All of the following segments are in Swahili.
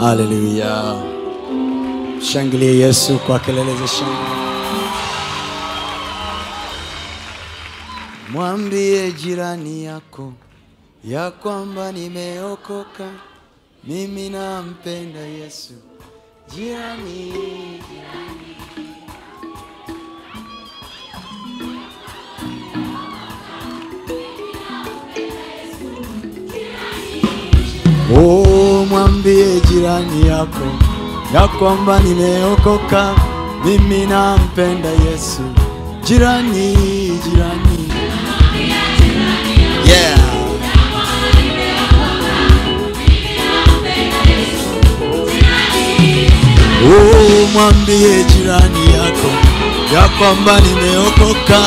Haleluya. Shangilie Yesu kwa kelele za shangwe. Mwambie jirani yako ya kwamba nimeokoka, mimi nampenda Yesu. Jirani, oh, mwambie jirani yako ya kwamba nimeokoka, mimi nampenda Yesu. Jirani, jirani, yeah. Oh, mwambie jirani yako ya kwamba nimeokoka,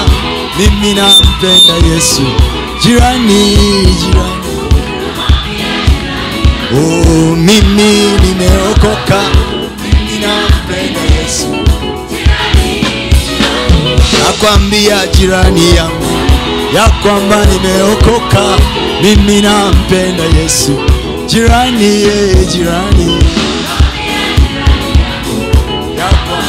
mimi nampenda Yesu. Jirani, jirani, oh, mimi nimeokoka, mimi nampenda Yesu. Nakwambia jirani yangu ya kwamba nimeokoka, mimi nampenda Yesu. Jirani, jirani, ya kwamba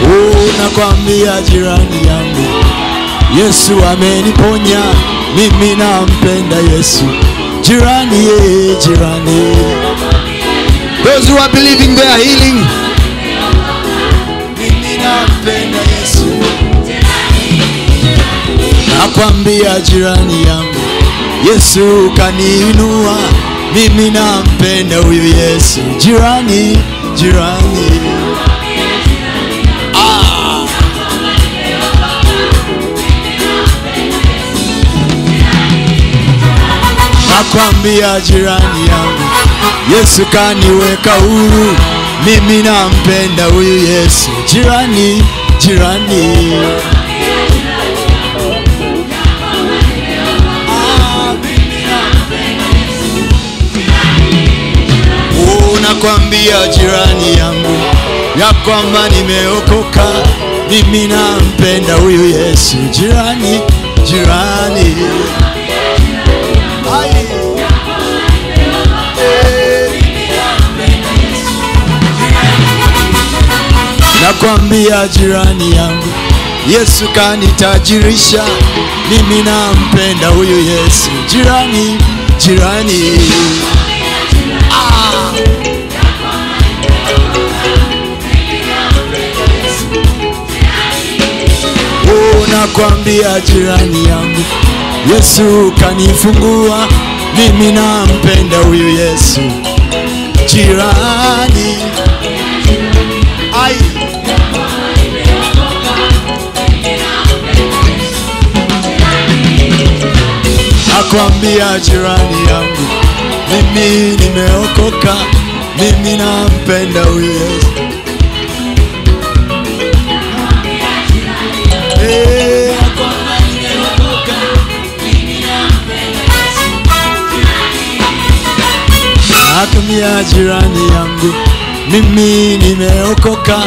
oh, nakwambia jirani yangu Yesu ameniponya, mimi nampenda Yesu. Jirani, jirani, those who are believing they are healing, mimi nampenda Yesu. Nakwambia jirani yangu Yesu kaniinua, mimi nampenda huyu Yesu. Jirani, jirani, nakwambia jirani yangu Yesu kaniweka huru, mimi nampenda huyu Yesu. Jirani, jirani, oh, nakwambia jirani yangu ya kwamba nimeokoka, mimi nampenda huyu Yesu. Jirani, jirani, nakwambia jirani yangu Yesu kanitajirisha, mimi nampenda huyu Yesu. Jirani, jirani, oh, nakwambia jirani yangu Yesu kanifungua, mimi nampenda huyu Yesu. Jirani, ai, nakwambia jirani yangu mimi nimeokoka, mimi nampenda huyu Yesu. Nakwambia jirani yangu mimi nimeokoka,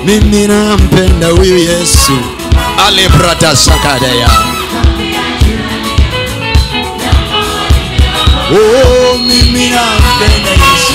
mimi nampenda huyu Yesu. Ale brata sakadaya, oh, mimi nampenda Yesu.